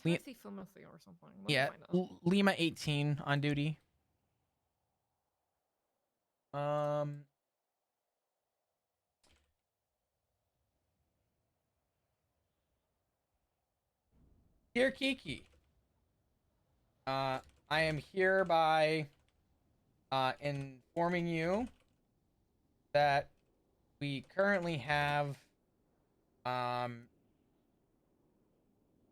Timothy or something. Yeah, Lima 18 on duty. Dear Kiki, I am hereby informing you that we currently have I'm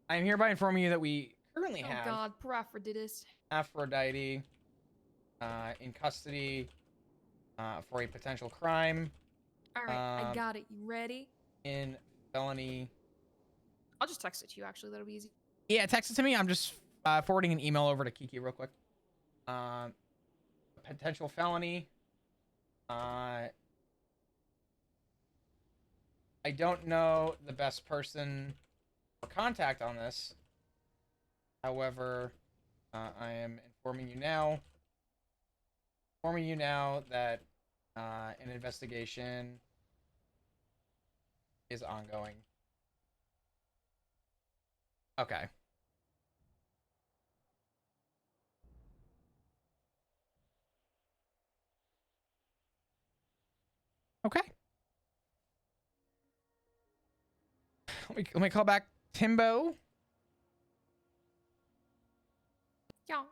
hereby informing you that we currently have poor Aphrodite. Aphrodite in custody for a potential crime. All right, I got it. You ready? In felony. I'll just text it to you. Actually, that'll be easy. Yeah, text it to me. I'm just forwarding an email over to Kiki real quick. Potential felony. I don't know the best person for contact on this. However, I am informing you now that an investigation is ongoing. Okay. Okay. Let me call back Timbo. Yeah.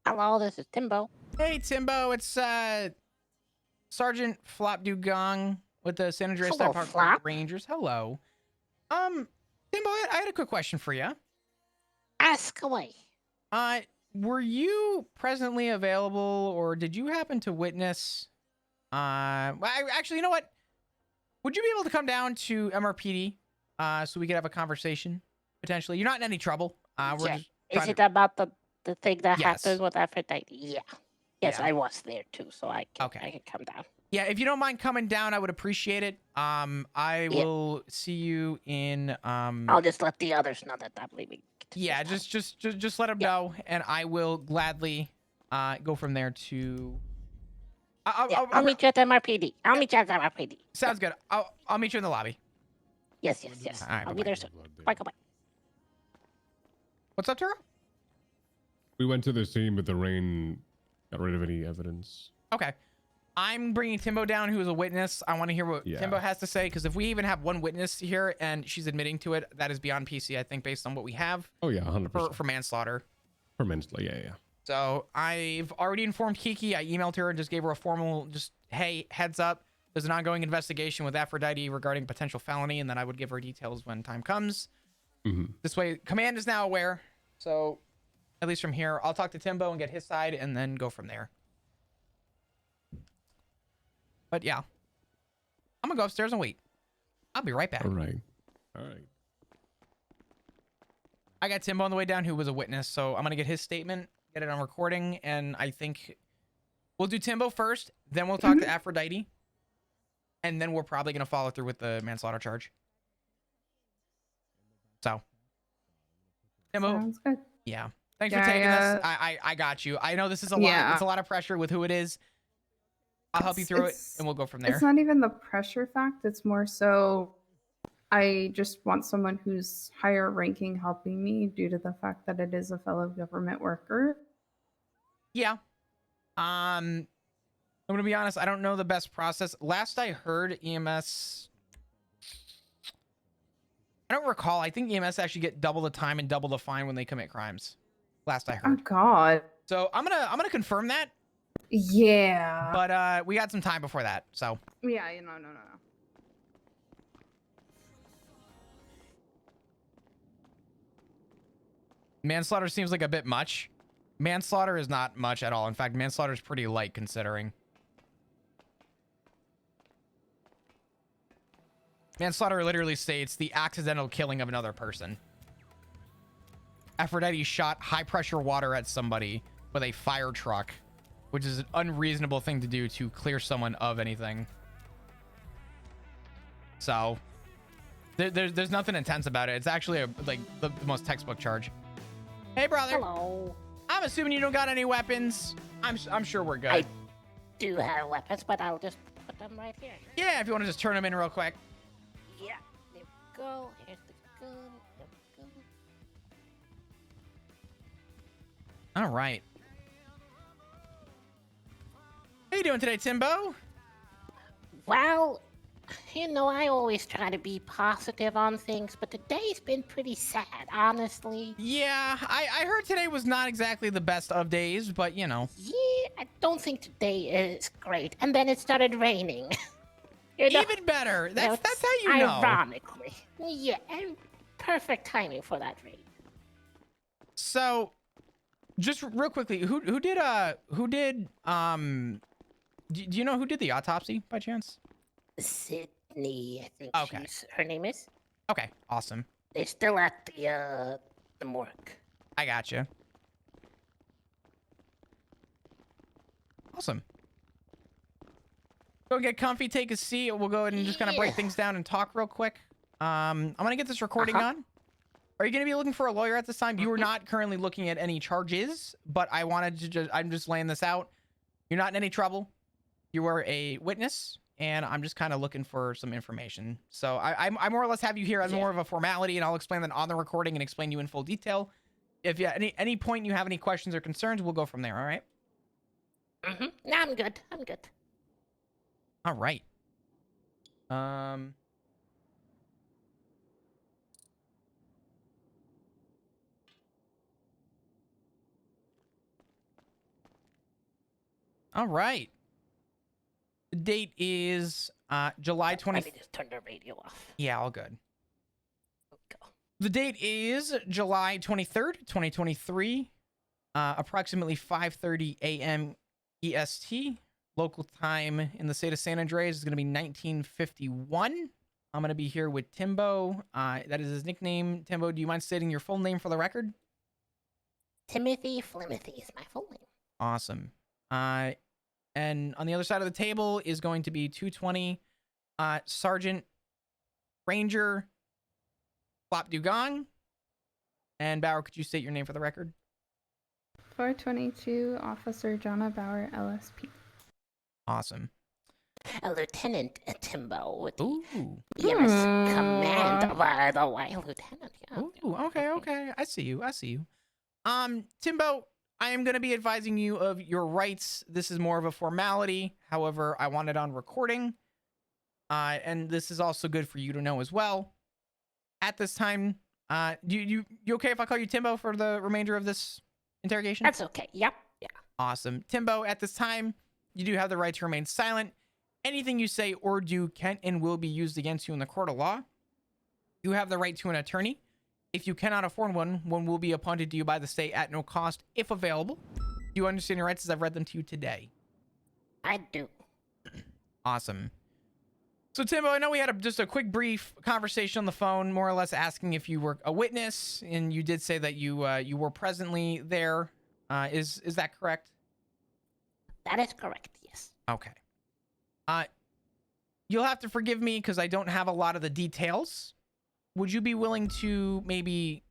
Hello, this is Timbo. Hey, Timbo. It's Sergeant Flop Dugong with the San Andreas State Park Rangers. Hello. Timbo, I had a quick question for you. Ask away. Were you presently available, or did you happen to witness? Actually, you know what? Would you be able to come down to MRPD, so we could have a conversation potentially? You're not in any trouble. Is it about the thing that happened with Aphrodite? Yeah. Yes, I was there too, so I can come down. Yeah, if you don't mind coming down, I would appreciate it. I will see you in. I'll just let the others know that I'm leaving. Yeah, just let them know, and I will gladly go from there to. I'll meet you at MRPD. Sounds good. I'll meet you in the lobby. Yes. All right, I'll be there soon. Bye. What's up, Turo? We went to the scene, but the rain got rid of any evidence. Okay. I'm bringing Timbo down, who is a witness. I want to hear what Timbo has to say, because if we even have one witness here and she's admitting to it, that is beyond PC, I think, based on what we have. Oh, yeah, 100%. For manslaughter. For manslaughter, yeah. So I've already informed Kiki. I emailed her and just gave her a formal, hey, heads up. There's an ongoing investigation with Aphrodite regarding potential felony, and then I would give her details when time comes. Mm-hmm. This way, command is now aware. So at least from here, I'll talk to Timbo and get his side and then go from there. But yeah, I'm gonna go upstairs and wait. I'll be right back. All right. I got Timbo on the way down, who was a witness, so I'm gonna get his statement, get it on recording, and I think we'll do Timbo first, then we'll talk to Aphrodite, and then we're probably gonna follow through with the manslaughter charge. So, Timbo. Sounds good. Yeah. Thanks for taking this. I got you. I know this is a lot. It's a lot of pressure with who it is. I'll help you through it, and we'll go from there. It's not even the pressure fact. It's more so I just want someone who's higher ranking helping me due to the fact that it is a fellow government worker. Yeah. I'm going to be honest. I don't know the best process. Last I heard, EMS... I don't recall. I think EMS actually get double the time and double the fine when they commit crimes. Last I heard. Oh, God. So I'm gonna confirm that. Yeah. But we got some time before that, so. Yeah, no. Manslaughter seems like a bit much. Manslaughter is not much at all. In fact, manslaughter is pretty light considering. Manslaughter literally states the accidental killing of another person. Aphrodite shot high-pressure water at somebody with a fire truck, which is an unreasonable thing to do to clear someone of anything. So, there's nothing intense about it. It's actually like the most textbook charge. Hey, brother. Hello. I'm assuming you don't got any weapons. I'm sure we're good. I do have weapons, but I'll just put them right here. Yeah, if you want to just turn them in real quick. Yeah, there we go. Here's the gun. There we go. All right. How you doing today, Timbo? Well, you know, I always try to be positive on things, but today's been pretty sad, honestly. Yeah, I heard today was not exactly the best of days, but you know. Yeah, I don't think today is great. And then it started raining. You know, Even better. That's how you know. Ironically. Yeah, and perfect timing for that rain. So, just real quickly, who did do you know who did the autopsy by chance? Sydney, I think Okay. her name is. Okay, awesome. They're still at the morgue. I gotcha. Awesome. Go get comfy, take a seat. We'll go ahead and just kind of break Yeah. things down and talk real quick. I'm gonna get this recording on. Are you gonna be looking for a lawyer at this time? You are not currently looking at any charges, but I wanted to I'm just laying this out. You're not in any trouble. You are a witness, and I'm just kind of looking for some information. So I more or less have you here as more of a formality, and I'll explain that on the recording and explain you in full detail. If you any point you have any questions or concerns, we'll go from there. All right. No, I'm good. I'm good. All right. All right. The date is July 20th. Let me just turn the radio off. Yeah, all good. Go. The date is July 23rd, 2023, approximately 5:30 a.m. EST. Local time in the state of San Andreas is going to be 1951. I'm going to be here with Timbo. That is his nickname. Timbo, do you mind stating your full name for the record? Timothy Flimothy is my full name. Awesome. And on the other side of the table is going to be 220 Sergeant Ranger Flop Dugong. And Bauer, could you state your name for the record? 422 Officer Jonna Bauer, LSP. Awesome. Lieutenant Timbo with the Ooh. EMS command, by the way, Lieutenant. Yeah. Ooh, okay. I see you. Timbo, I am going to be advising you of your rights. This is more of a formality. However, I want it on recording. And this is also good for you to know as well. At this time, you okay if I call you Timbo for the remainder of this interrogation? That's okay. Yep. Yeah. Awesome. Timbo, at this time, you do have the right to remain silent. Anything you say or do can and will be used against you in the court of law. You have the right to an attorney. If you cannot afford one, one will be appointed to you by the state at no cost if available. Do you understand your rights as I've read them to you today? I do. Awesome. So, Timbo, I know we had just a quick, brief conversation on the phone, more or less asking if you were a witness, and you did say that you were presently there. Is that correct? That is correct. Yes. Okay. You'll have to forgive me because I don't have a lot of the details. Would you be willing to maybe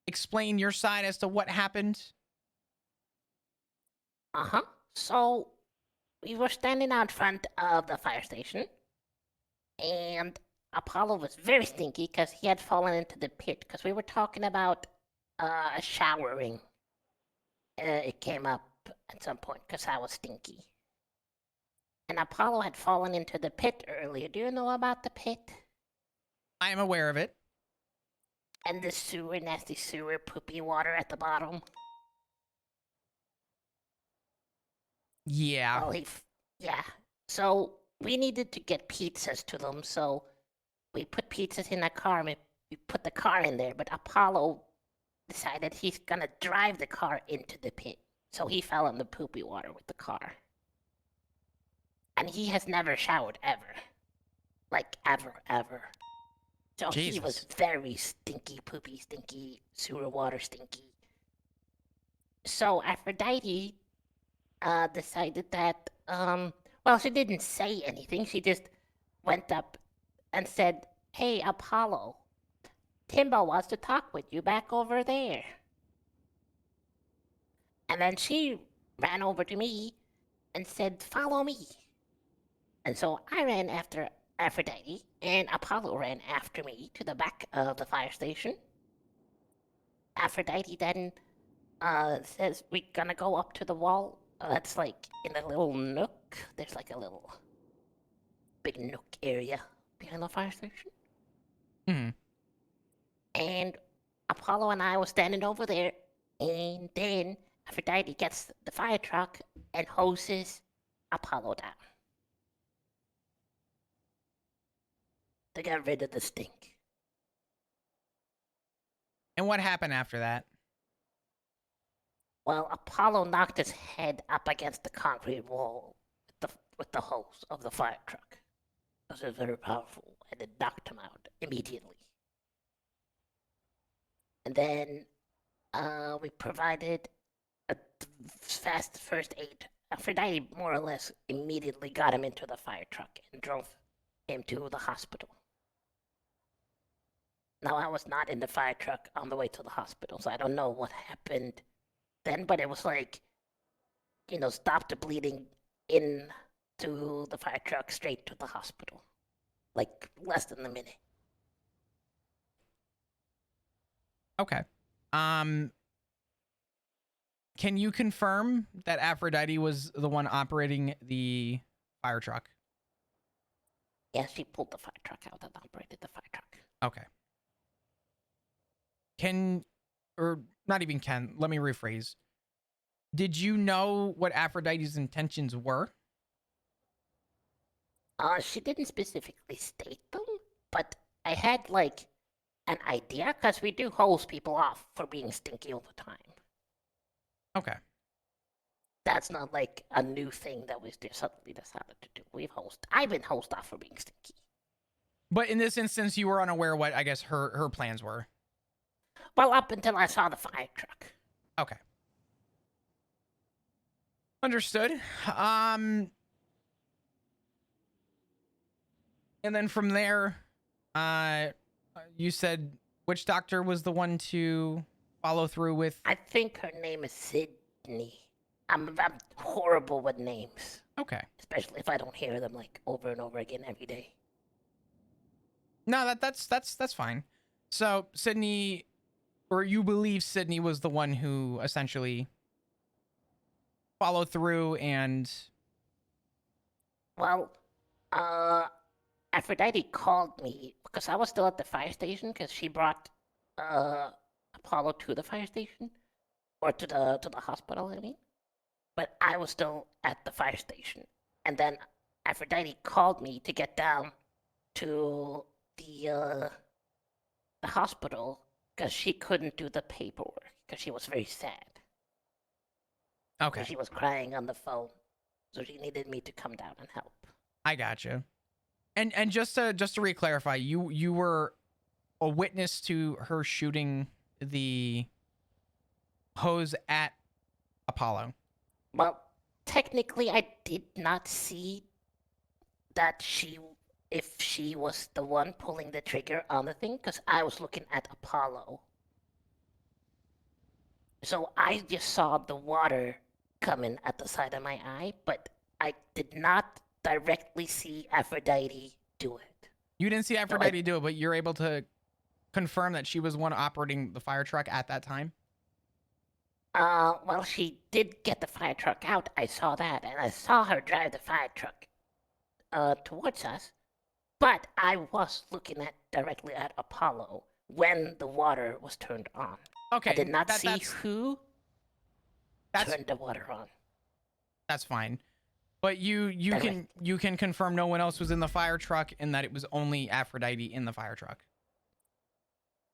explain your side as to what happened? So, we were standing out front of the fire station, and Apollo was very stinky because he had fallen into the pit because we were talking about showering. It came up at some point because I was stinky. And Apollo had fallen into the pit earlier. Do you know about the pit? I am aware of it. And the sewer, nasty sewer, poopy water at the bottom? Yeah. Well, yeah. So we needed to get pizzas to them, so we put pizzas in a car and we put the car in there, but Apollo decided he's gonna drive the car into the pit. So he fell in the poopy water with the car. And he has never showered ever. Like, ever. So Jesus. He was very stinky, poopy, stinky, sewer water stinky. So Aphrodite decided that, well, she didn't say anything. She just went up and said, "Hey, Apollo, Timbo wants to talk with you back over there." And then she ran over to me and said, "Follow me." And so I ran after Aphrodite, and Apollo ran after me to the back of the fire station. Aphrodite then says, "We're gonna go up to the wall. That's like in a little nook. There's like a little big nook area behind the fire station." Hmm. And Apollo and I were standing over there, and then Aphrodite gets the fire truck and hoses Apollo down to get rid of the stink. And what happened after that? Well, Apollo knocked his head up against the concrete wall with the hose of the fire truck. It was very powerful, and it knocked him out immediately. And then we provided a fast first aid. Aphrodite more or less immediately got him into the fire truck and drove him to the hospital. Now, I was not in the fire truck on the way to the hospital, so I don't know what happened then, but it was like, stop the bleeding into the fire truck straight to the hospital. Like, less than a minute. Okay. Can you confirm that Aphrodite was the one operating the fire truck? Yeah, she pulled the fire truck out and operated the fire truck. Okay. Let me rephrase. Did you know what Aphrodite's intentions were? She didn't specifically state them, but I had, like, an idea, because we do hose people off for being stinky all the time. Okay. That's not, like, a new thing that we just suddenly decided to do. I've been hosed off for being stinky. But in this instance, you were unaware what, I guess, her plans were. Well, up until I saw the fire truck. Okay. Understood. And then from there, you said which doctor was the one to follow through with? I think her name is Sydney. I'm horrible with names, Okay. especially if I don't hear them, like, over and over again every day. No, that's fine. So Sydney, or you believe Sydney was the one who essentially followed through and... Well, Aphrodite called me because I was still at the fire station because she brought Apollo to the fire station, or to the hospital, I mean. But I was still at the fire station, and then Aphrodite called me to get down to the hospital because she couldn't do the paperwork because she was very sad. Okay. She was crying on the phone, so she needed me to come down and help. I gotcha. And just to re-clarify, you were a witness to her shooting the hose at Apollo. Well, technically, I did not see that if she was the one pulling the trigger on the thing, because I was looking at Apollo. So I just saw the water coming at the side of my eye, but I did not directly see Aphrodite do it. You didn't see Aphrodite do it, but you're able to confirm that she was one operating the fire truck at that time? Well, she did get the fire truck out. I saw that, and I saw her drive the fire truck towards us. But I was looking directly at Apollo when the water was turned on. Okay. I did not see who that's turned the water on. That's fine. But you can confirm no one else was in the fire truck and that it was only Aphrodite in the fire truck.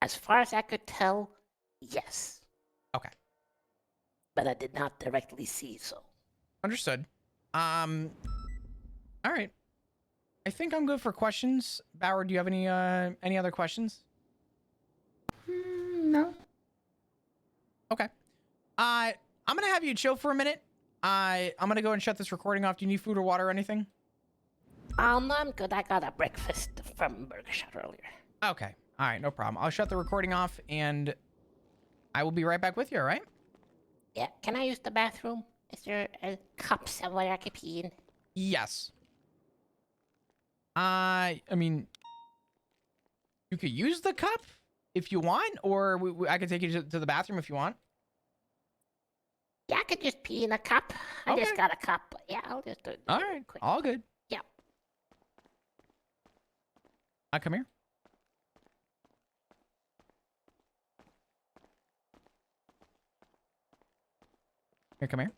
As far as I could tell, yes. Okay. But I did not directly see so. Understood. All right. I think I'm good for questions. Bauer, do you have any other questions? No. Okay. I'm gonna have you chill for a minute. I'm gonna go and shut this recording off. Do you need food or water or anything? No, I'm good. I got a breakfast from Burger Shot earlier. Okay. All right, no problem. I'll shut the recording off and I will be right back with you, all right? Yeah, can I use the bathroom? Is there a cup somewhere I could pee in? Yes. I mean, you could use the cup if you want, or I could take you to the bathroom if you want. Yeah, I could just pee in a cup. I just Okay. got a cup. Yeah, I'll just do it. All right. Quick. All good. Yeah. Come here. Here, come here.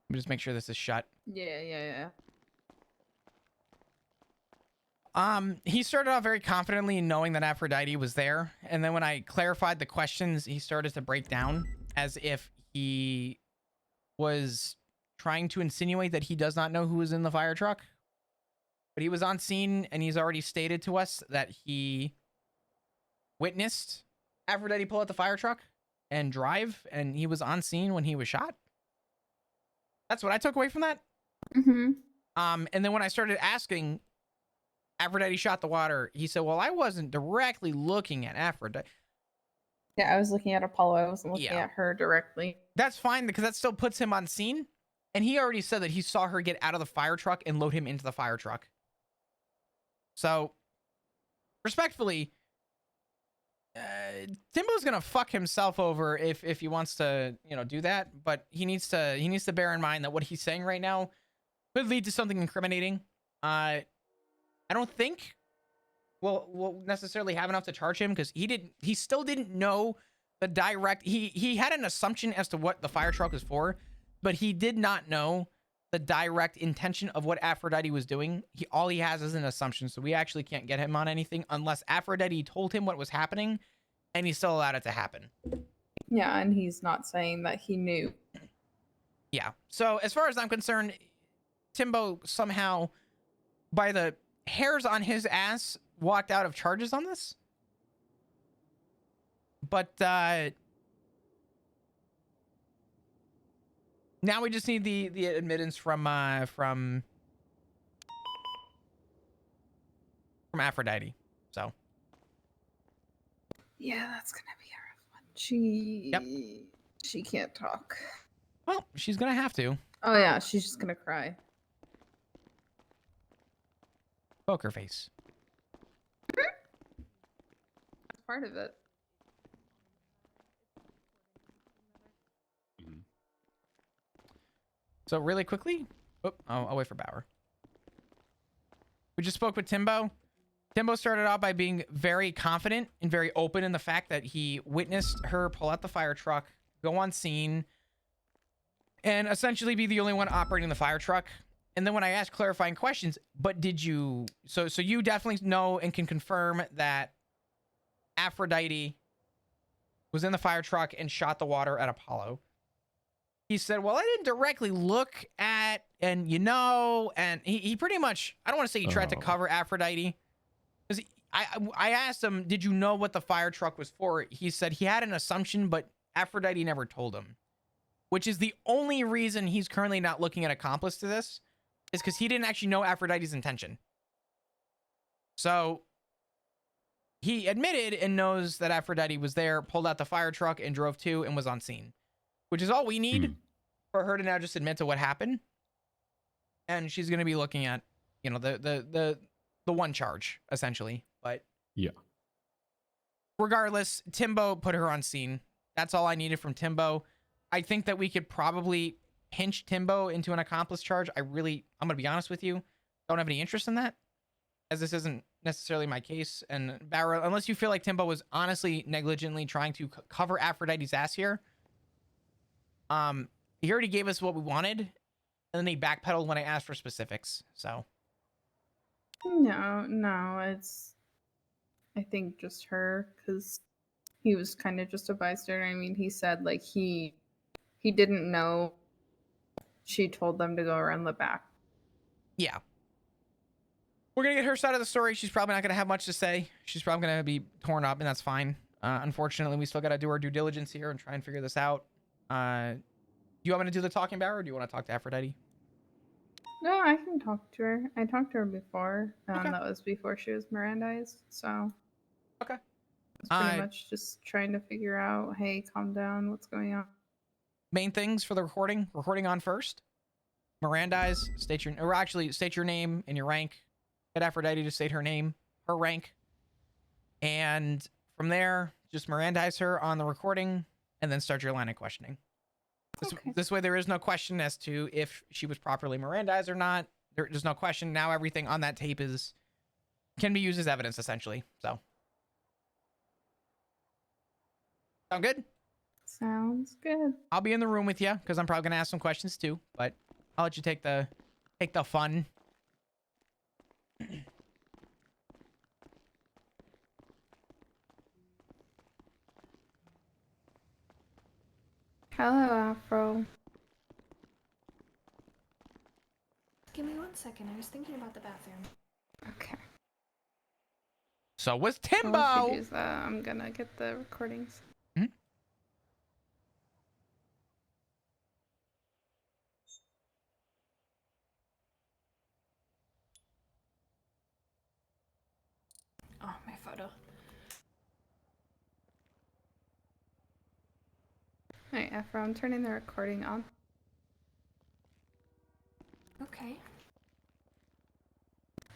Let me just make sure this is shut. Yeah. He started off very confidently in knowing that Aphrodite was there, and then when I clarified the questions, he started to break down as if he was trying to insinuate that he does not know who was in the fire truck. But he was on scene, and he's already stated to us that he witnessed Aphrodite pull out the fire truck and drive, and he was on scene when he was shot. That's what I took away from that. Mm-hmm. And then when I started asking, Aphrodite shot the water, he said, well, I wasn't directly looking at Aphrodite. Yeah, I was looking at Apollo. I wasn't looking Yeah. at her directly. That's fine, because that still puts him on scene. And he already said that he saw her get out of the fire truck and load him into the fire truck. So, respectfully, Timbo's gonna fuck himself over if he wants to, do that. But he needs to bear in mind that what he's saying right now could lead to something incriminating. I don't think we'll necessarily have enough to charge him, because he still didn't know the direct. He had an assumption as to what the fire truck was for, but he did not know the direct intention of what Aphrodite was doing. All he has is an assumption, so we actually can't get him on anything unless Aphrodite told him what was happening, and he still allowed it to happen. Yeah, and he's not saying that he knew. Yeah. So as far as I'm concerned, Timbo somehow, by the hairs on his ass, walked out of charges on this. But now we just need the admittance from Aphrodite. So Yeah, that's gonna be a rough one. She can't talk. well, she's gonna have to. Oh yeah, she's just gonna cry. Poker face. That's part of it. So really quickly, I'll wait for Bauer. We just spoke with Timbo. Timbo started out by being very confident and very open in the fact that he witnessed her pull out the fire truck, go on scene, and essentially be the only one operating the fire truck. And then when I asked clarifying questions, but did you... So you definitely know and can confirm that Aphrodite was in the fire truck and shot the water at Apollo. He said, well, I didn't directly look at, and he pretty much, I don't want to say he tried to cover Aphrodite. Because I asked him, did you know what the fire truck was for? He said he had an assumption, but Aphrodite never told him. Which is the only reason he's currently not looking at accomplice to this, is because he didn't actually know Aphrodite's intention. So he admitted and knows that Aphrodite was there, pulled out the fire truck, and drove to and was on scene. Which is all we need for her to now just admit to what happened. And she's going to be looking at, the one charge, essentially. But yeah. Regardless, Timbo put her on scene. That's all I needed from Timbo. I think that we could probably pinch Timbo into an accomplice charge. I'm going to be honest with you, don't have any interest in that, as this isn't necessarily my case. And Barra, unless you feel like Timbo was honestly negligently trying to cover Aphrodite's ass here, he already gave us what we wanted, and then he backpedaled when I asked for specifics. So No, it's I think just her, because he was kind of just a bystander. I mean, he said like he didn't know she told them to go around the back. yeah, we're gonna get her side of the story. She's probably not gonna have much to say. She's probably gonna be torn up, and that's fine. Unfortunately, we still gotta do our due diligence here and try and figure this out. Do you want me to do the talking, Barra, or do you want to talk to Aphrodite? No, I can talk to her. I talked to her before. Okay. That was before she was Mirandized. So Okay. it's pretty much just trying to figure out, hey, calm down, what's going on. Main things for the recording. Recording on first. Mirandize, state your name and your rank. Get Aphrodite to state her name, her rank. And from there, just Mirandize her on the recording and then start your line of questioning. This way there is no question as to if she was properly Mirandized or not. There's no question. Now everything on that tape can be used as evidence, essentially. So. Sound good? Sounds good. I'll be in the room with you because I'm probably gonna ask some questions too, but I'll let you take the fun. Hello, Afro. Give me 1 second. I was thinking about the bathroom. Okay. So was So Timbo. while she does that, I'm gonna get the recordings. Oh, my photo. Alright, Afro, I'm turning the recording on. Okay.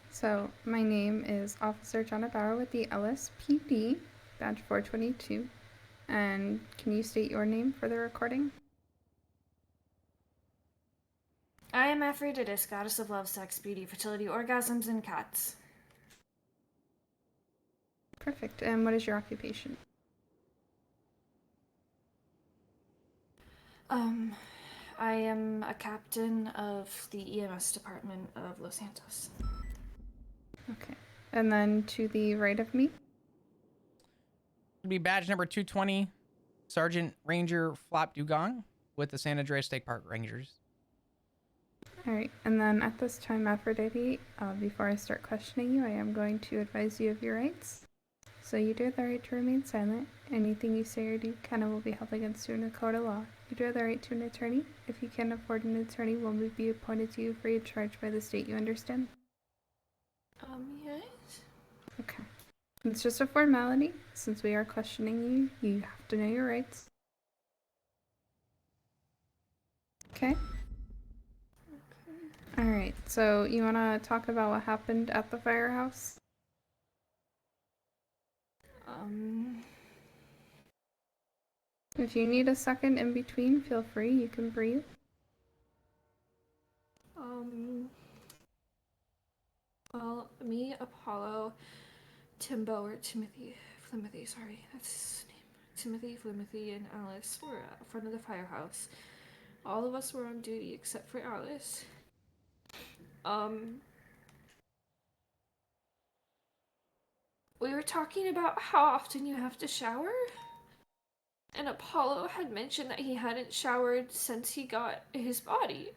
So, my name is Officer Jonna Bauer with the LSPD, badge 422. And can you state your name for the recording? I am Aphrodite, goddess of love, sex, beauty, fertility, orgasms, and cats. Perfect. And what is your occupation? I am a captain of the EMS department of Los Santos. Okay. And then to the right of me? It'll be badge number 220, Sergeant Ranger Flop Dugong with the San Andreas State Park Rangers. Alright, and then at this time, Aphrodite, before I start questioning you, I am going to advise you of your rights. So you do have the right to remain silent. Anything you say or do can and will be held against you in a court of law. You do have the right to an attorney. If you can't afford an attorney, one will be appointed to you free of charge by the state, you understand? Yes? Okay. It's just a formality. Since we are questioning you, you have to know your rights. Okay? Alright, so you want to talk about what happened at the firehouse? If you need a second in between, feel free. You can breathe. Well, me, Apollo, Timbo, or Flimothy, sorry, that's his name. Timothy, Flimothy, and Alice were at front of the firehouse. All of us were on duty except for Alice. We were talking about how often you have to shower, and Apollo had mentioned that he hadn't showered since he got his body.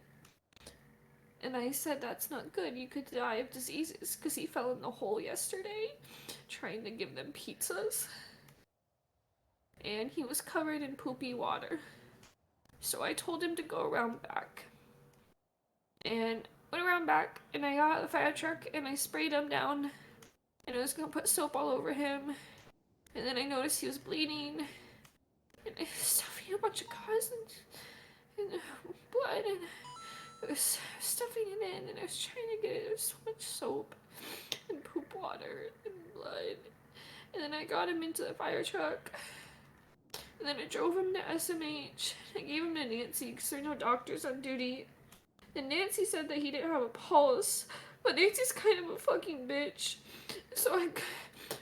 And I said that's not good, you could die of diseases, because he fell in the hole yesterday trying to give them pizzas. And he was covered in poopy water. So I told him to go around back. And went around back, and I got out of the fire truck, and I sprayed him down. And I was gonna put soap all over him. And then I noticed he was bleeding. And I was stuffing a bunch of gauze and blood, and I was stuffing it in, and I was trying to get it. There was so much soap and poop water and blood. And then I got him into the fire truck. And then I drove him to SMH. I gave him to Nancy because there are no doctors on duty. And Nancy said that he didn't have a pulse. But Nancy's kind of a fucking bitch. So I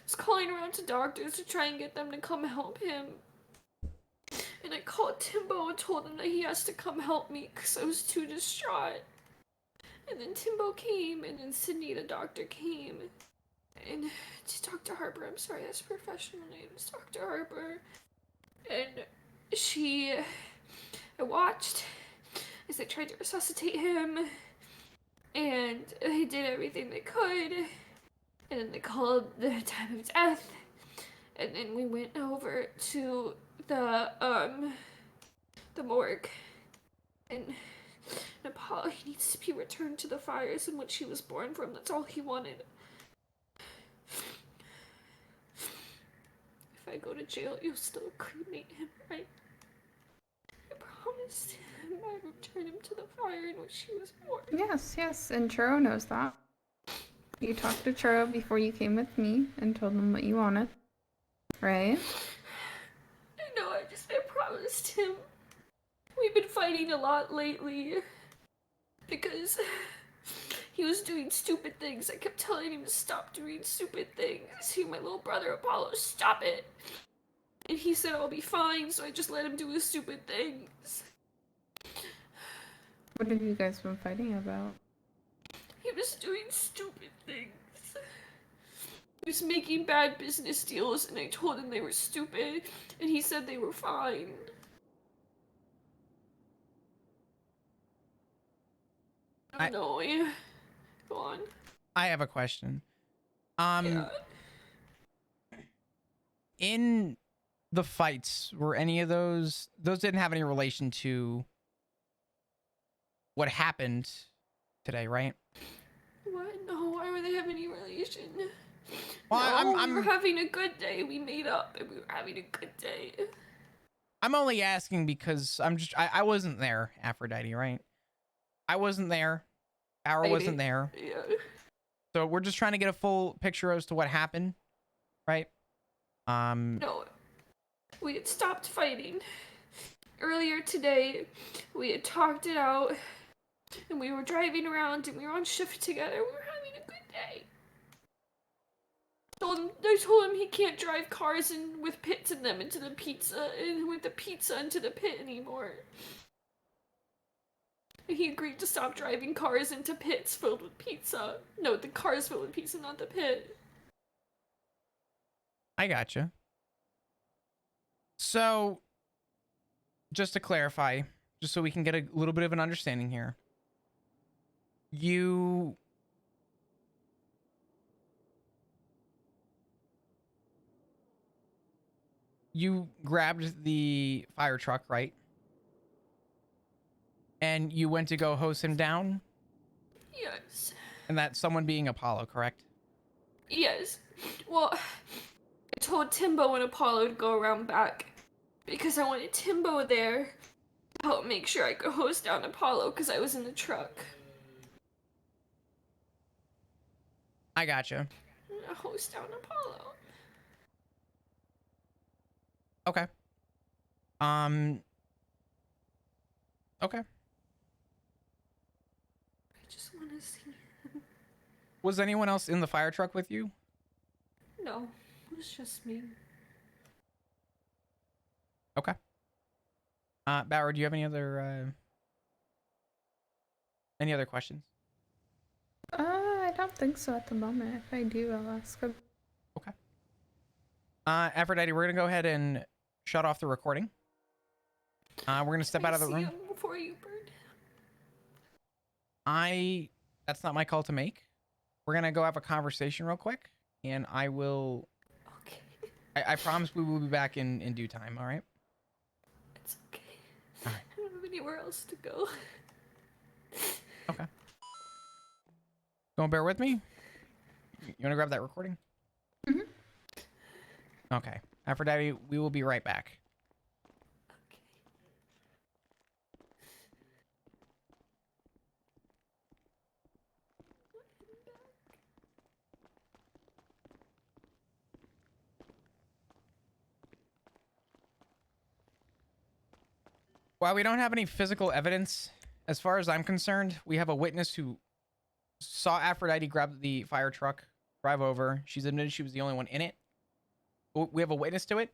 was calling around to doctors to try and get them to come help him. And I called Timbo and told him that he has to come help me because I was too distraught. And then Timbo came, and then Cindy, the doctor, came. And Dr. Harper, I'm sorry, that's professional names, Dr. Harper. And I watched as they tried to resuscitate him. And they did everything they could. And then they called the time of death. And then we went over to the morgue. And Apollo, he needs to be returned to the fires in which he was born from. That's all he wanted. If I go to jail, you'll still cremate him, right? I promised him I'd return him to the fire in which he was born. Yes, and Churro knows that. You talked to Churro before you came with me and told him what you wanted, right? I know, I promised him. We've been fighting a lot lately because he was doing stupid things. I kept telling him to stop doing stupid things. See, my little brother Apollo, stop it. And he said I'll be fine, so I just let him do his stupid things. What have you guys been fighting about? He was doing stupid things. He was making bad business deals, and I told him they were stupid, and he said they were fine. I don't know. Yeah. Go on. I have a question. Yeah. In the fights, were any of those didn't have any relation to what happened today, right? What? No, why would they have any relation? Well, No, we were having a good day. We made up, and we were having a good day. I'm only asking because I wasn't there, Aphrodite, right? I wasn't there. Power wasn't there. Yeah. So we're just trying to get a full picture as to what happened, right? No, we had stopped fighting. Earlier today, we had talked it out, and we were driving around, and we were on shift together. We were having a good day. I told him he can't drive cars with pits in them into the pizza, and with the pizza into the pit anymore. He agreed to stop driving cars into pits filled with pizza. No, the cars filled with pizza, not the pit. I gotcha. So, just to clarify, just so we can get a little bit of an understanding here, you grabbed the fire truck, right? And you went to go hose him down? Yes. And that's someone being Apollo, correct? Yes. Well, I told Timbo and Apollo to go around back because I wanted Timbo there to help make sure I could hose down Apollo because I was in the truck. I gotcha. I hose down Apollo. Okay. Okay. I just want to see him. Was anyone else in the fire truck with you? No, it was just me. Okay. Bauer, do you have any other questions? I don't think so at the moment. If I do, I'll ask him. Okay. Aphrodite, we're gonna go ahead and shut off the recording. We're gonna step out of the See room. him before you burn. That's not my call to make. We're gonna go have a conversation real quick, and I will. Okay. I promise we will be back in due time. All right. It's okay. All right. I don't have anywhere else to go. Okay. Don't bear with me. You wanna grab that recording? Mhm. Okay. Aphrodite, we will be right back. Okay. While we don't have any physical evidence, as far as I'm concerned, we have a witness who saw Aphrodite grab the fire truck, drive over. She's admitted she was the only one in it. We have a witness to it,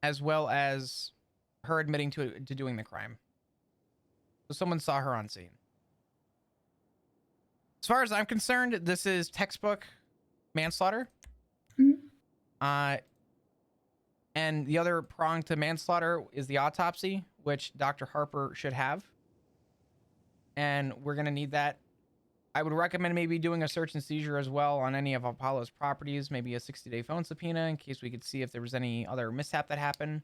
as well as her admitting to doing the crime. So someone saw her on scene. As far as I'm concerned, this is textbook manslaughter. Mhm. And the other prong to manslaughter is the autopsy, which Dr. Harper should have. And we're going to need that. I would recommend maybe doing a search and seizure as well on any of Apollo's properties, maybe a 60-day phone subpoena in case we could see if there was any other mishap that happened.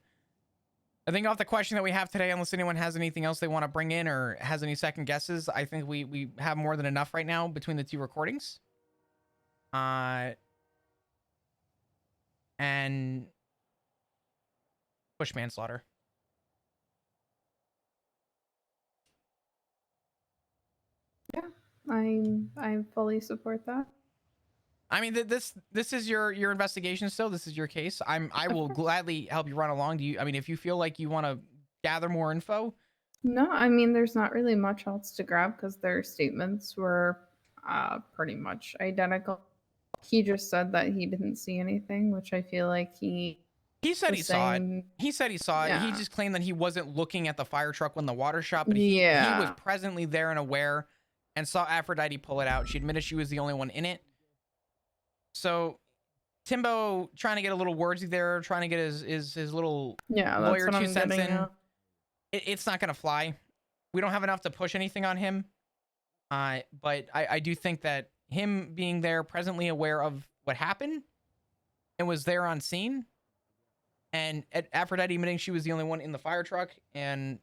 I think off the question that we have today, unless anyone has anything else they want to bring in or has any second guesses, I think we have more than enough right now between the two recordings. And push manslaughter. Yeah, I fully support that. I mean, this is your investigation still. This is your case. I will gladly help you run along. Do you? I mean, if you feel like you want to gather more info. No, I mean, there's not really much else to grab because their statements were pretty much identical. He just said that he didn't see anything, which I feel like he said he was saw it. saying- He said he saw it. He Yeah. just claimed that he wasn't looking at the fire truck when the water shot, but he was Yeah. presently there and aware and saw Aphrodite pull it out. She admitted she was the only one in it. So Timbo trying to get a little wordsy there, trying to get his little Yeah, that's lawyer what 2 I'm cents getting in. at. It's not going to fly. We don't have enough to push anything on him. But I do think that him being there, presently aware of what happened and was there on scene, and Aphrodite admitting she was the only one in the fire truck, and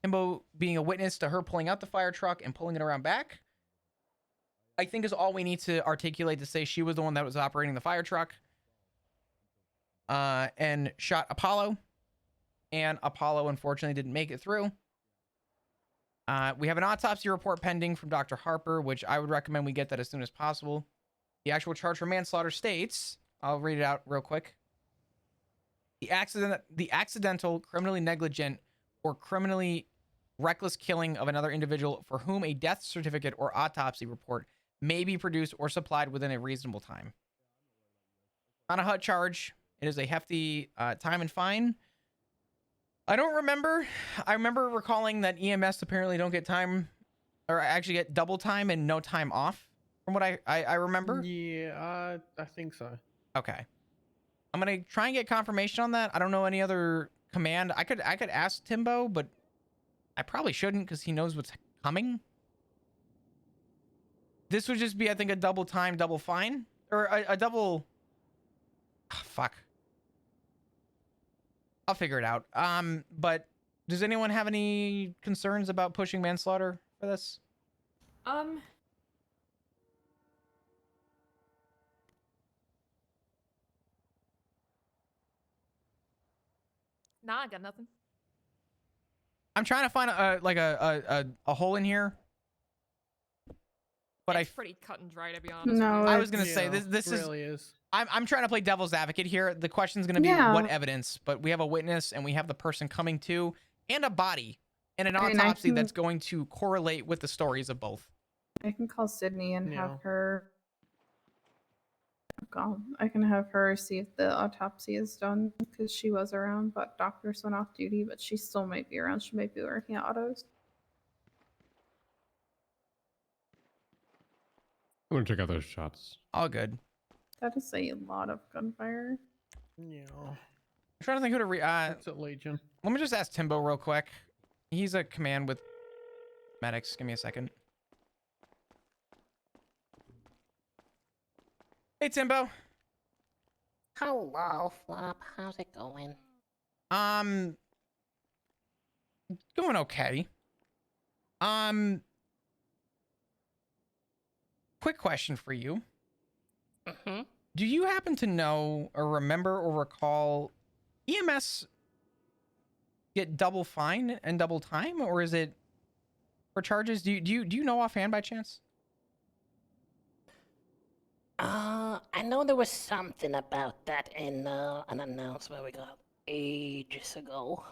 Timbo being a witness to her pulling out the fire truck and pulling it around back, I think is all we need to articulate to say she was the one that was operating the fire truck and shot Apollo. And Apollo, unfortunately, didn't make it through. We have an autopsy report pending from Dr. Harper, which I would recommend we get that as soon as possible. The actual charge for manslaughter states, I'll read it out real quick. The accidental, criminally negligent, or criminally reckless killing of another individual for whom a death certificate or autopsy report may be produced or supplied within a reasonable time. Not a HUD charge. It is a hefty time and fine. I don't remember. I remember recalling that EMS apparently don't get time, or actually get double time and no time off, from what I remember. Yeah, I think so. Okay. I'm gonna try and get confirmation on that. I don't know any other command. I could ask Timbo, but I probably shouldn't because he knows what's coming. This would just be, I think, a double time, double fine, or a double. Oh, fuck. I'll figure it out. But does anyone have any concerns about pushing manslaughter for this? Nah, I got nothing. I'm trying to find a hole in here. But It's pretty cut and dry, to be honest. No, with you. I was gonna say Yeah, this it is. really is. I'm trying to play devil's advocate here. The question's going to be Yeah. what evidence, but we have a witness and we have the person coming to and a body and an I mean, I autopsy can- that's going to correlate with the stories of both. I can call Sydney and Yeah. have her. I can have her see if the autopsy is done because she was around, but doctors went off duty. But she still might be around. She might be working at autos. I'm gonna check out those shots. All good. That is a lot of gunfire. Yeah, I'm trying to think who to that's at Legion. let me just ask Timbo real quick. He's a command with medics. Give me a second. Hey, Timbo. Hello, Flop. How's it going? Going okay. Quick question for you. Mm-hmm. Do you happen to know or remember or recall EMS get double fine and double time, or is it for charges? Do you know offhand by chance? I know there was something about that in an announcement we got ages ago.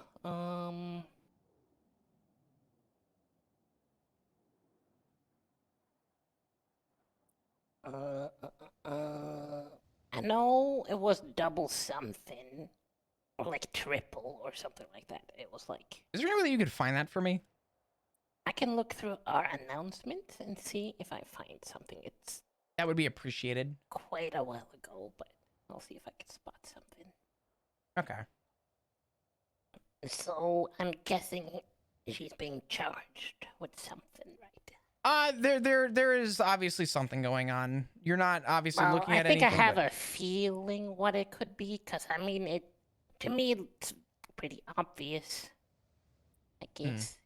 I know it was double something, or like triple or something like that. It was like, Is there any way that you could find that for me? I can look through our announcements and see if I find something. It's That would be appreciated. quite a while ago, but I'll see if I can spot something. Okay. So I'm guessing she's being charged with something, right? There is obviously something going on. You're not obviously looking at I think anything. I have but- a feeling what it could be, because I mean, to me, it's pretty obvious. I Hmm. guess.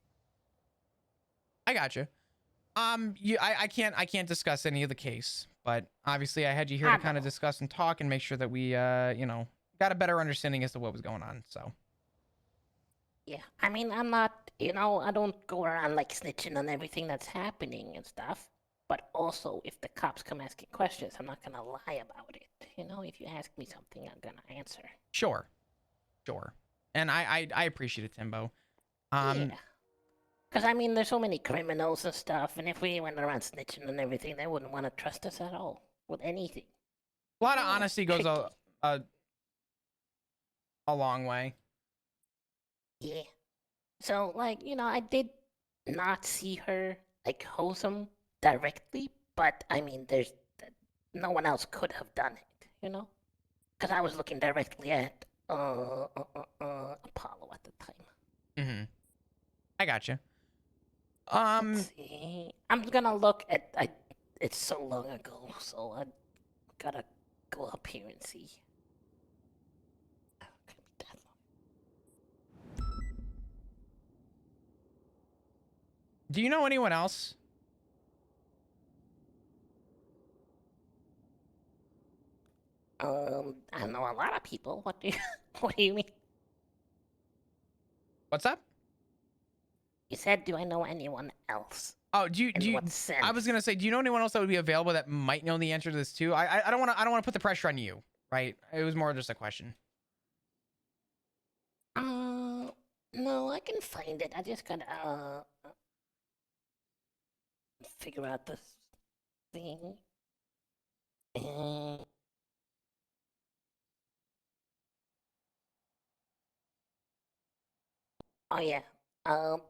I got you. I can't discuss any of the case, but obviously I had you here to I kind of know. discuss and talk and make sure that we, got a better understanding as to what was going on. So, Yeah, I mean, I'm not, I don't go around like snitching on everything that's happening and stuff. But also, if the cops come asking questions, I'm not gonna lie about it. If you ask me something, I'm gonna answer. sure. And I appreciate it, Timbo. Um, Yeah. Because, I mean, there's so many criminals and stuff, and if we went around snitching on everything, they wouldn't want to trust us at all with anything. a lot of Oh, honesty goes tricky. a long way. Yeah. So, like, I did not see her, like, hose him directly, but, I mean, no one else could have done it. Because I was looking directly at Apollo at the time. Mm-hmm. I got you. Let's see. I'm gonna look at. It's so long ago, so I gotta go up here and see. Oh, could be that Do you know anyone else? long. I know a lot of people. What do you, what do you mean? What's up? You said, do I know anyone else? Oh, do In you? what sense? I was gonna say, do you know anyone else that would be available that might know the answer to this too? I don't want to put the pressure on you, right? It was more just a question. No, I can find it. I just gotta figure out this thing. Uh, Oh yeah.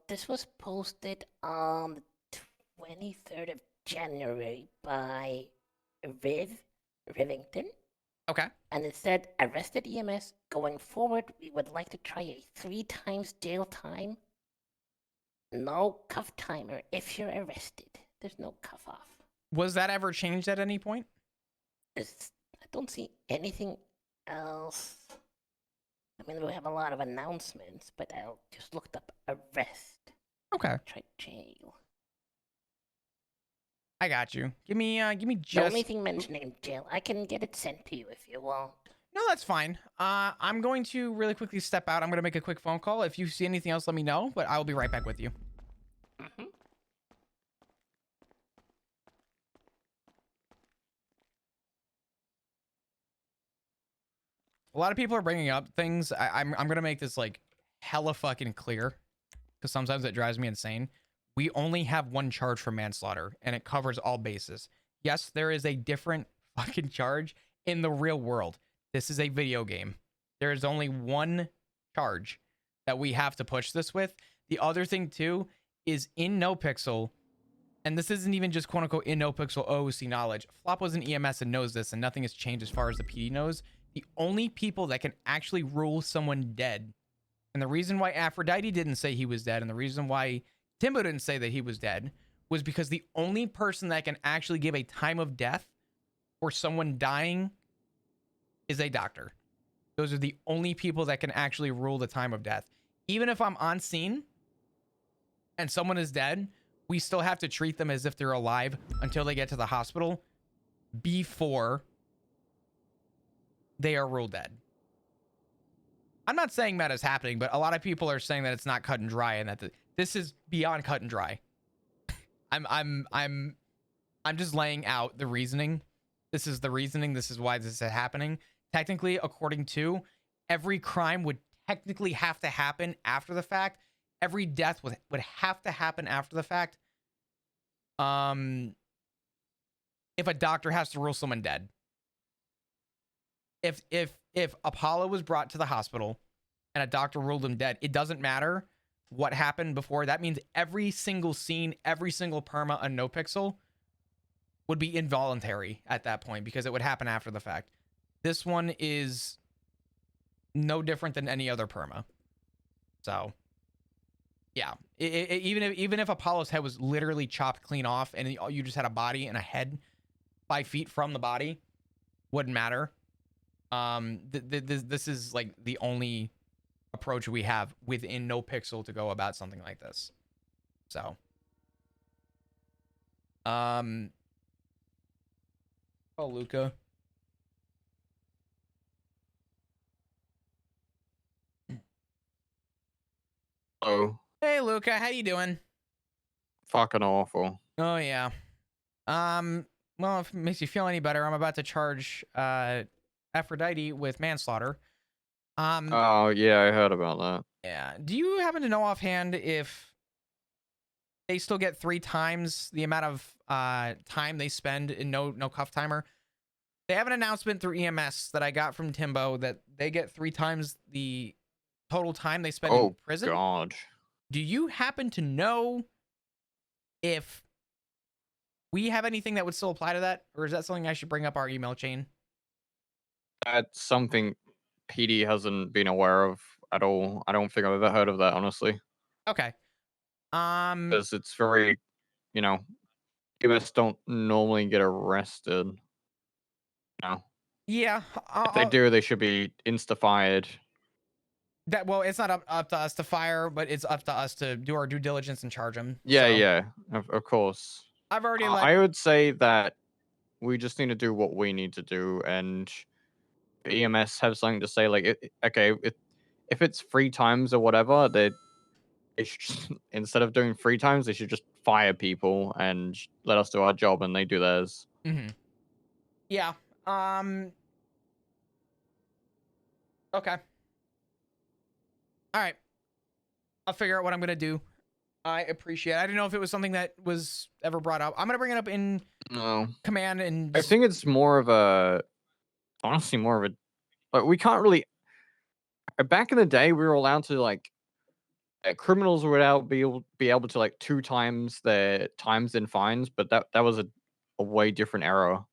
This was posted on the 23rd of January by Rivington, Okay. and it said, "Arrested EMS. Going forward, we would like to try a 3 times jail time. No cuff timer if you're arrested. There's no cuff off. Was that ever changed at any point? I don't see anything else. I mean, we have a lot of announcements, but I just looked up arrest. Okay. Try jail. I got you. Give me The just. only thing mentioning jail, I can get it sent to you if you want. No, that's fine. I'm going to really quickly step out. I'm gonna make a quick phone call. If you see anything else, let me know. But I will be right back with you. Mm-hmm. A lot of people are bringing up things. I'm gonna make this like hella fucking clear, because sometimes it drives me insane. We only have one charge for manslaughter, and it covers all bases. Yes, there is a different fucking charge in the real world. This is a video game. There is only one charge that we have to push this with. The other thing too is in NoPixel, and this isn't even just quote unquote in NoPixel OOC knowledge. Flop was an EMS and knows this, and nothing has changed as far as the PD knows. The only people that can actually rule someone dead, and the reason why Aphrodite didn't say he was dead, and the reason why Timbo didn't say that he was dead, was because the only person that can actually give a time of death for someone dying is a doctor. Those are the only people that can actually rule the time of death. Even if I'm on scene and someone is dead, we still have to treat them as if they're alive until they get to the hospital before they are ruled dead. I'm not saying that is happening, but a lot of people are saying that it's not cut and dry, and that this is beyond cut and dry. I'm just laying out the reasoning. This is the reasoning. This is why this is happening. Technically, according to every crime would technically have to happen after the fact. Every death would have to happen after the fact. If a doctor has to rule someone dead. If Apollo was brought to the hospital and a doctor ruled him dead, it doesn't matter what happened before. That means every single scene, every single perma on NoPixel would be involuntary at that point, because it would happen after the fact. This one is no different than any other perma. So, yeah, even if Apollo's head was literally chopped clean off and you just had a body and a head 5 feet from the body, wouldn't matter. This is like the only approach we have within No Pixel to go about something like this. So, oh, Luca. Oh, Hey, Luca, how you doing? fucking awful. Oh yeah. Well, if it makes you feel any better, I'm about to charge Aphrodite with manslaughter. Oh, yeah, I heard about that. Yeah. Do you happen to know offhand if they still get 3 times the amount of time they spend in no cuff timer? They have an announcement through EMS that I got from Timbo that they get 3 times the total time they spend in Oh, prison. God. Do you happen to know if we have anything that would still apply to that, or is that something I should bring up our email chain? That's something PD hasn't been aware of at all. I don't think I've ever heard of that, honestly. Okay. Because it's very, you know, US don't normally get arrested. No. Yeah. If they do, they should be insta-fired. Well, it's not up to us to fire, but it's up to us to do our due diligence and charge them. Yeah, So, yeah, of course. I've already I would say that we just need to do what we need to do, and EMS have something to say, like, okay, if it's 3 times or whatever, they should just, instead of doing 3 times, they should just fire people and let us do our job and they do theirs. Yeah. Okay. All right. I'll figure out what I'm gonna do. I appreciate it. I didn't know if it was something that was ever brought up. I'm gonna bring it up in No. command and I think it's more of a, honestly, more of a, but we can't really, back in the day, we were allowed to, like, criminals would be able to, like, 2 times their times in fines, but that was a way different era.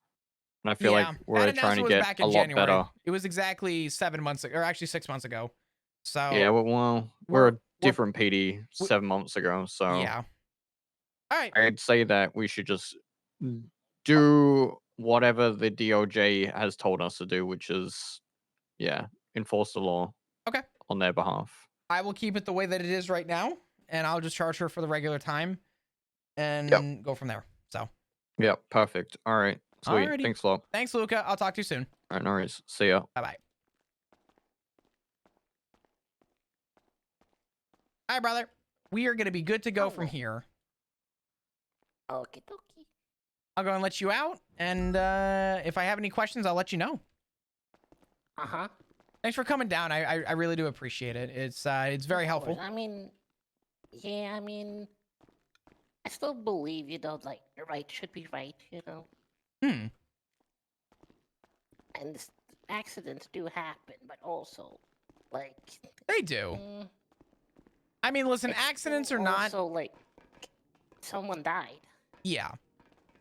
And I feel like that we're trying announcement to was get back a in lot January. better. It was exactly 7 months ago, or actually 6 months ago. So Yeah, well, we're a different PD 7 months ago, so yeah. All right. I'd say that we should just do whatever the DOJ has told us to do, which is, yeah, enforce the law. Okay. On their behalf. I will keep it the way that it is right now, and I'll just charge her for the regular time and go from there. So. Yeah, perfect. All right. Sweet. Alrighty. Thanks a lot. Thanks, Luca. I'll talk to you soon. All right, no worries. See ya. Bye-bye. Hi, brother. We are going to be good to go from here. Okie dokie. I'll go and let you out, and if I have any questions, I'll let you know. Uh-huh. Thanks for coming down. I really do appreciate it. It's very helpful. I mean, yeah, I mean, I still believe, you know, like, the right should be right, you know? And accidents do happen, but also, like... They do. I mean, listen, it's accidents still are not... Also, like, someone died. Yeah.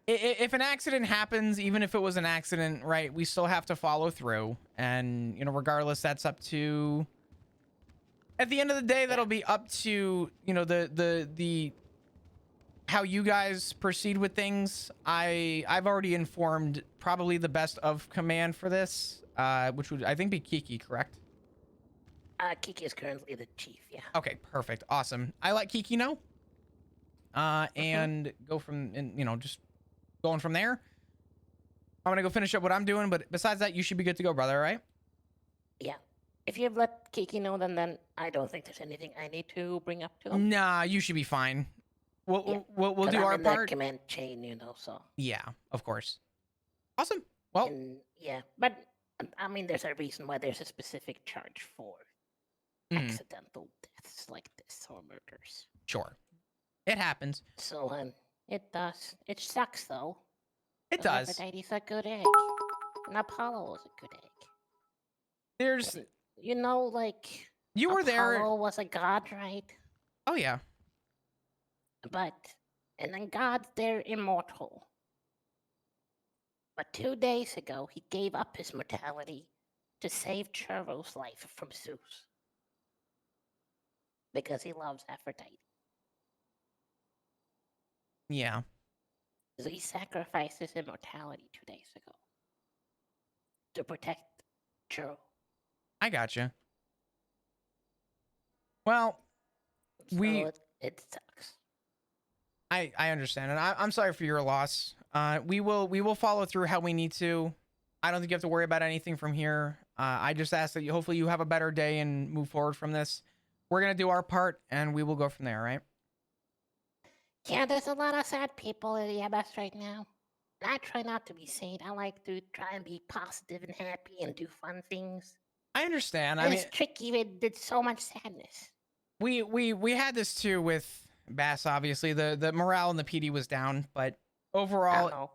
If an accident happens, even if it was an accident, right, we still have to follow through. And, you know, regardless, that's up to... At the end of the day, that'll be up to, you know, the how you guys proceed with things. I've already informed probably the best of command for this, which would, I think, be Kiki, correct? Kiki is currently the chief, yeah. Okay, perfect. Awesome. I let Kiki know. And go from, and, you know, just going from there. I'm gonna go finish up what I'm doing, but besides that, you should be good to go, brother, all right? Yeah. If you've let Kiki know, then I don't think there's anything I need to bring up to him. Nah, you should be fine. We'll do I'm our in that part. command chain, you know, so. Yeah, of course. Awesome. Well, And, yeah, but I mean, there's a reason why there's a specific charge for accidental deaths like this or murders. Sure. It happens. So, it does. It sucks, though. It does. Aphrodite's a good egg. And Apollo was a good egg. There's... And, you know, like... You were there... Apollo was a god, right? Oh, yeah. But... And then gods, they're immortal. But 2 days ago, he gave up his mortality to save Churro's life from Zeus. Because he loves Aphrodite. Yeah. So he sacrificed his immortality 2 days ago. To protect Churro. I gotcha. Well, So we it sucks. I understand, and I'm sorry for your loss. We will follow through how we need to. I don't think you have to worry about anything from here. I just ask that hopefully you have a better day and move forward from this. We're gonna do our part, and we will go from there. Right? Yeah, there's a lot of sad people in EMS right now. I try not to be sad. I like to try and be positive and happy and do fun things. I understand. I And mean, it's tricky with so much sadness. we had this too with Bass. Obviously, the morale in the PD was down, but overall, Oh,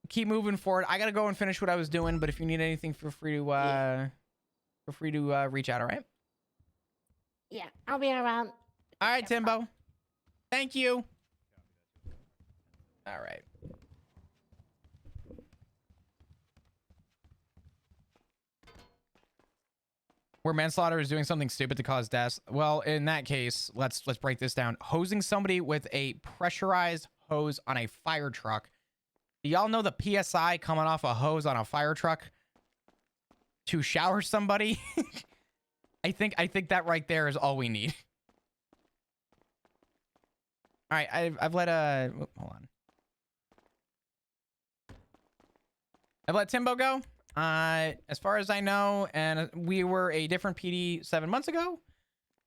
keep moving forward. I gotta go and finish what I was doing, but if you need anything, feel free to reach out. All right. yeah, I'll be around. All right, Timbo. Thank you. All right. Where manslaughter is doing something stupid to cause death. Well, in that case, let's break this down. Hosing somebody with a pressurized hose on a fire truck. Do y'all know the PSI coming off a hose on a fire truck to shower somebody? I think that right there is all we need. All right, I've let hold on. I've let Timbo go. As far as I know, and we were a different PD 7 months ago.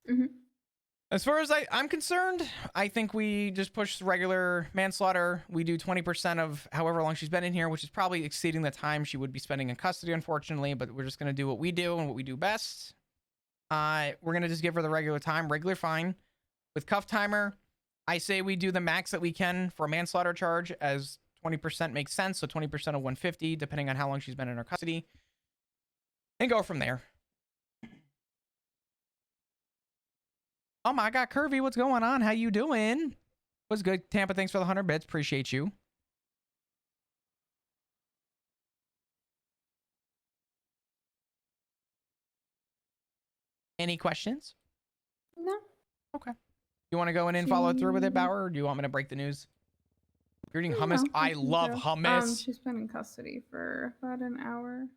Mhm. As far as I'm concerned, I think we just push regular manslaughter. We do 20% of however long she's been in here, which is probably exceeding the time she would be spending in custody, unfortunately, but we're just going to do what we do and what we do best. We're going to just give her the regular time, regular fine. With cuff timer, I say we do the max that we can for a manslaughter charge, as 20% makes sense, so 20% of 150, depending on how long she's been in her custody, and go from there. Oh my God, Curvy, what's going on? How you doing? What's good? Tampa, thanks for the 100 bits. Appreciate you. Any questions? No. Okay. You want to go in and follow through with it, Bauer, or do you want me to break the news? You're eating hummus? No, I can love go. hummus. She's been in custody for about an hour.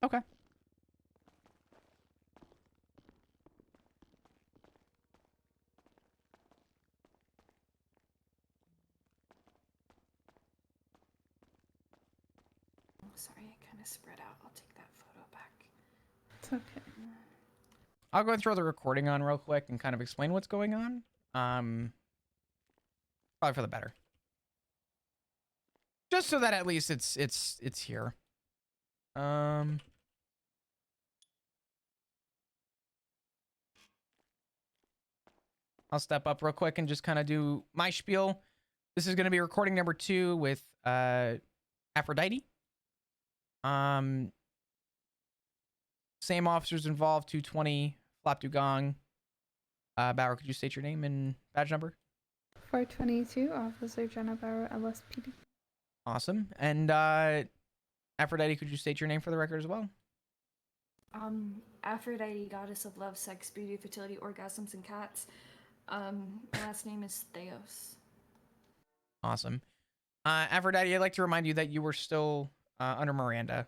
Okay. Sorry, I kind of spread out. I'll take that photo back. It's okay. I'll go and throw the recording on real quick and kind of explain what's going on. Probably for the better. Just so that at least it's here. I'll step up real quick and just kind of do my spiel. This is going to be recording number 2 with Aphrodite. Same officers involved, 220 Flap Dugong. Bauer, could you state your name and badge number? 422, Officer Jenna Bauer, LSPD. Awesome. And Aphrodite, could you state your name for the record as well? Aphrodite, goddess of love, sex, beauty, fertility, orgasms, and cats. My last name is Theos. Awesome. Aphrodite, I'd like to remind you that you were still under Miranda.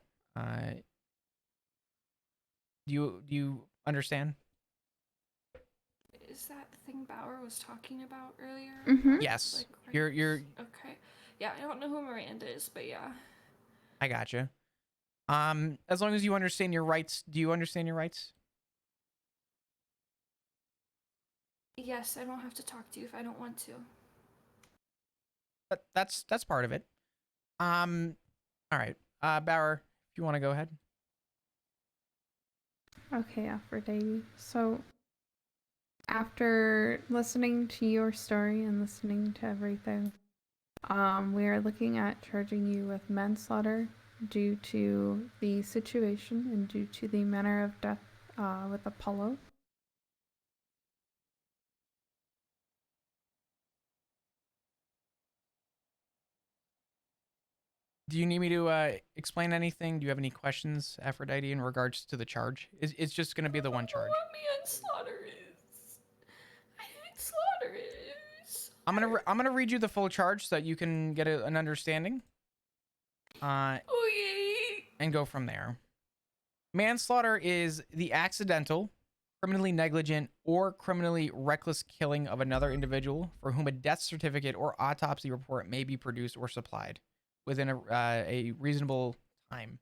Do you understand? Is that the thing Bauer was talking about earlier? Mhm. Yes. Like, You're okay. Yeah, I don't know who Miranda is, but yeah. I gotcha. As long as you understand your rights, do you understand your rights? Yes, I don't have to talk to you if I don't want to. That's part of it. All right. Bauer, if you want to go ahead. Okay, Aphrodite. So, after listening to your story and listening to everything, we are looking at charging you with manslaughter due to the situation and due to the manner of death with Apollo. Do you need me to explain anything? Do you have any questions, Aphrodite, in regards to the charge? It's just going to be the one charge. What manslaughter is? Manslaughter is. I'm gonna read you the full charge so that you can get an understanding. Okay. And go from there. Manslaughter is the accidental, criminally negligent, or criminally reckless killing of another individual for whom a death certificate or autopsy report may be produced or supplied within a reasonable time.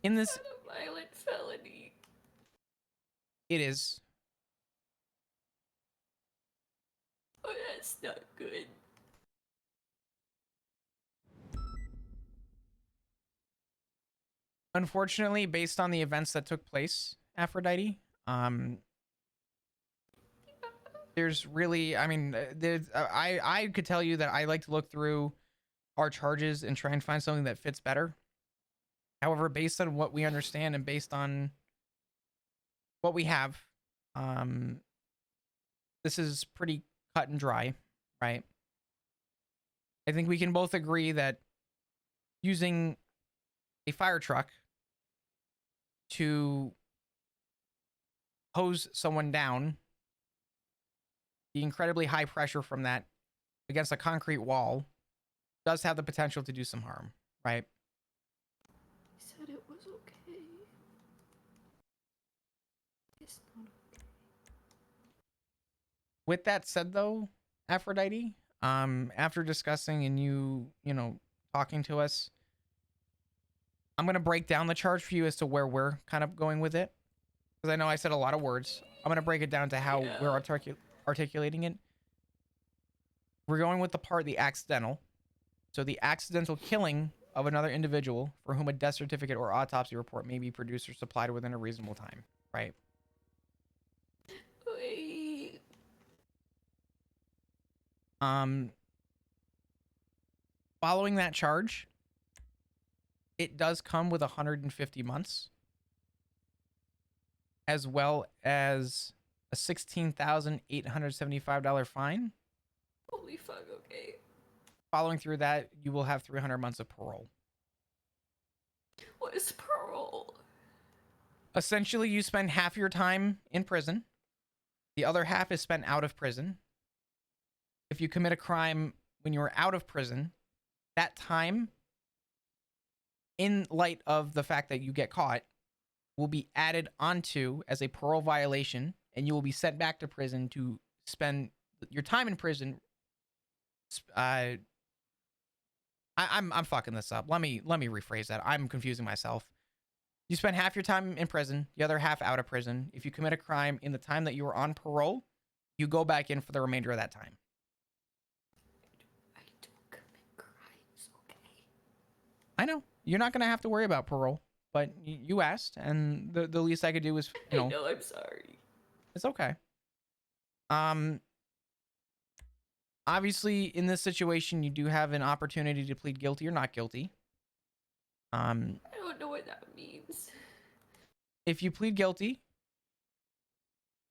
In this, Not a violent felony. it is. Oh, that's not good. Unfortunately, based on the events that took place, Aphrodite, there's really, I mean, I could tell you that I like to look through our charges and try and find something that fits better. However, based on what we understand and based on what we have, this is pretty cut and dry, right? I think we can both agree that using a fire truck to hose someone down, the incredibly high pressure from that against a concrete wall does have the potential to do some harm, right? He said it was okay. It's not okay. With that said, though, Aphrodite, after discussing and you know, talking to us, I'm gonna break down the charge for you as to where we're kind of going with it, because I know I said a lot of words. I'm gonna break it down to how we're articulating it. We're going with the part, the accidental. So the accidental killing of another individual for whom a death certificate or autopsy report may be produced or supplied within a reasonable time, right? Wait. Following that charge, it does come with 150 months, as well as a $16,875 fine. Holy fuck, okay. Following through that, you will have 300 months of parole. What is parole? Essentially, you spend half your time in prison. The other half is spent out of prison. If you commit a crime when you are out of prison, that time, in light of the fact that you get caught, will be added onto as a parole violation, and you will be sent back to prison to spend your time in prison. I'm fucking this up. Let me rephrase that. I'm confusing myself. You spend half your time in prison, the other half out of prison. If you commit a crime in the time that you were on parole, you go back in for the remainder of that time. I don't commit crimes, okay? I know. You're not going to have to worry about parole, but you asked, and the least I could do is, I know, I'm sorry. it's okay. Obviously, in this situation, you do have an opportunity to plead guilty or not guilty. I don't know what that means. If you plead guilty,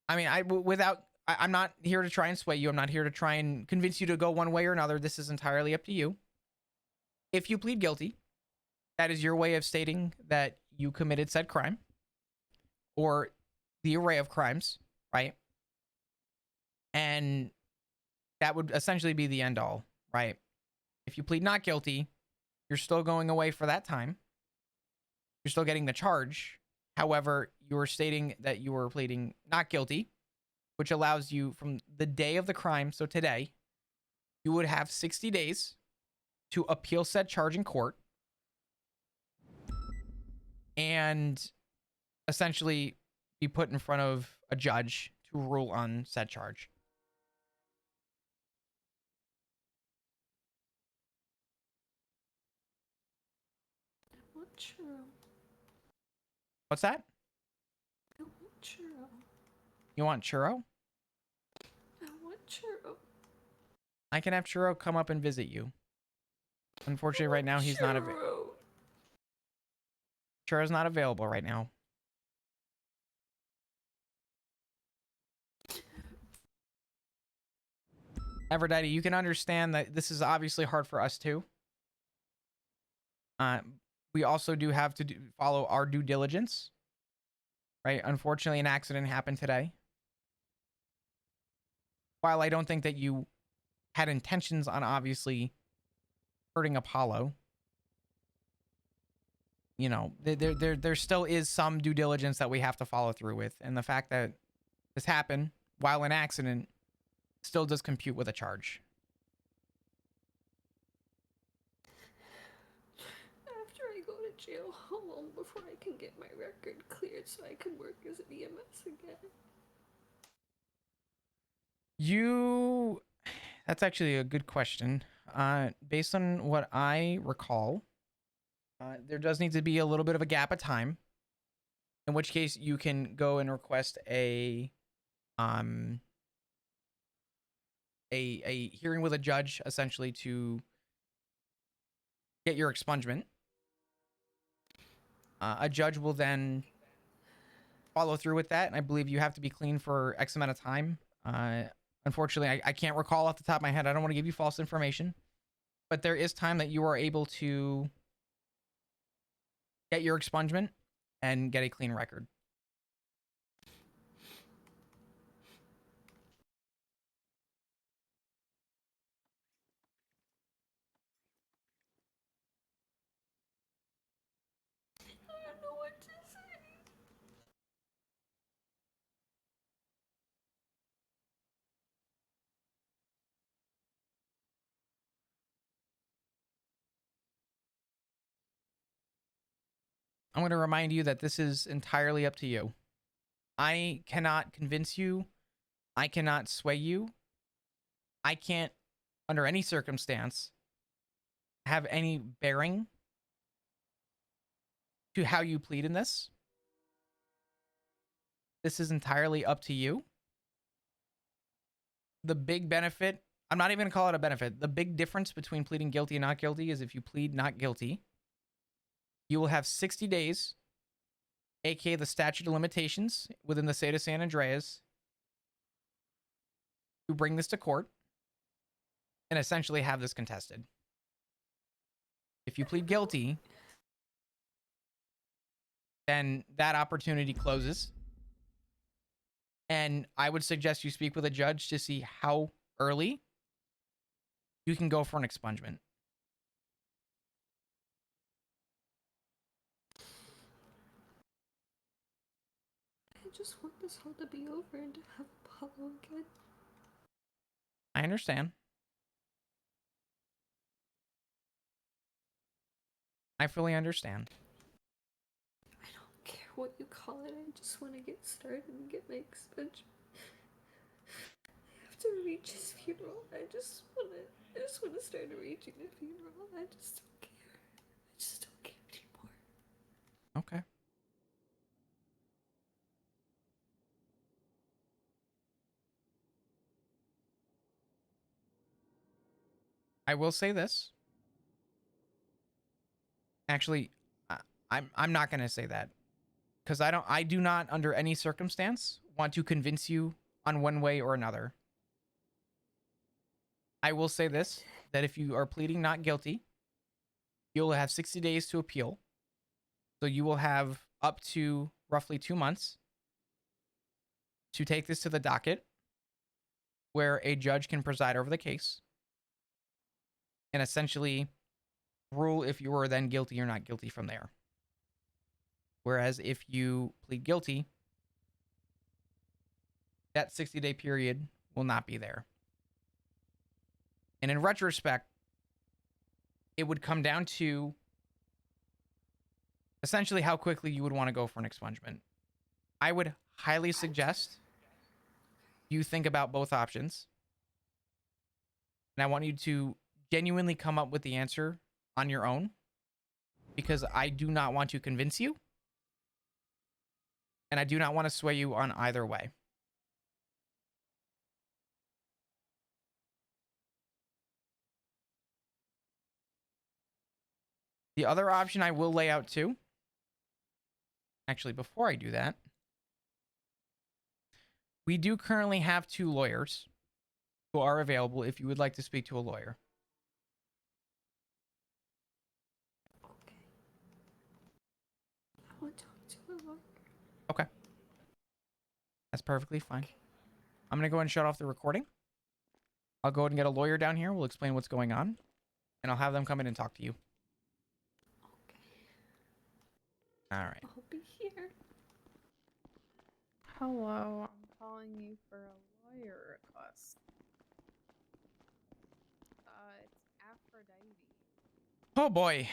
I mean, I'm not here to try and sway you. I'm not here to try and convince you to go one way or another. This is entirely up to you. If you plead guilty, that is your way of stating that you committed said crime or the array of crimes, right? And that would essentially be the end all, right? If you plead not guilty, you're still going away for that time. You're still getting the charge. However, you're stating that you were pleading not guilty, which allows you from the day of the crime, so today, you would have 60 days to appeal said charge in court and essentially be put in front of a judge to rule on said charge. I want churro. What's that? I want churro. You want churro? I want churro. I can have churro come up and visit you. Unfortunately, right now he's not available. Churro. Churro's not available right now. Aphrodite, you can understand that this is obviously hard for us too. We also do have to follow our due diligence, right? Unfortunately, an accident happened today. While I don't think that you had intentions on obviously hurting Apollo, you know, there still is some due diligence that we have to follow through with, and the fact that this happened while an accident still does compute with a charge. After I go to jail, how long before I can get my record cleared so I can work as an EMS again? That's actually a good question. Based on what I recall, there does need to be a little bit of a gap of time, in which case you can go and request a hearing with a judge, essentially, to get your expungement. A judge will then follow through with that, and I believe you have to be clean for X amount of time. Unfortunately, I can't recall off the top of my head. I don't want to give you false information, but there is time that you are able to get your expungement and get a clean record. I don't know what to say. I'm going to remind you that this is entirely up to you. I cannot convince you. I cannot sway you. I can't, under any circumstance, have any bearing to how you plead in this. This is entirely up to you. The big benefit, I'm not even going to call it a benefit. The big difference between pleading guilty and not guilty is if you plead not guilty, you will have 60 days, aka the statute of limitations within the state of San Andreas, to bring this to court and essentially have this contested. If you plead guilty, then that opportunity closes. And I would suggest you speak with a judge to see how early you can go for an expungement. I just want this all to be over and to have Apollo again. I understand. I fully understand. I don't care what you call it, I just want to get started and get my expansion. I have to reach his funeral. I just want to start arranging a funeral. I just don't care. I just don't care anymore. Okay. I will say this. Actually, I'm not going to say that, because I do not under any circumstance want to convince you on one way or another. I will say this, that if you are pleading not guilty, you'll have 60 days to appeal. So you will have up to roughly 2 months to take this to the docket, where a judge can preside over the case and essentially rule if you are then guilty or not guilty from there. Whereas if you plead guilty, that 60-day period will not be there. And in retrospect, it would come down to essentially how quickly you would want to go for an expungement. I would highly suggest you think about both options. And I want you to genuinely come up with the answer on your own, because I do not want to convince you. And I do not want to sway you on either way. The other option I will lay out too. Actually, before I do that, we do currently have 2 lawyers who are available if you would like to speak to a lawyer. Okay. I want to talk to a lawyer. Okay. That's perfectly fine. I'm going to go ahead and shut off the recording. I'll go ahead and get a lawyer down here. We'll explain what's going on. And I'll have them come in and talk to you. Okay. All right. I'll be here. Hello, I'm calling you for a lawyer request. It's Aphrodite. Oh boy.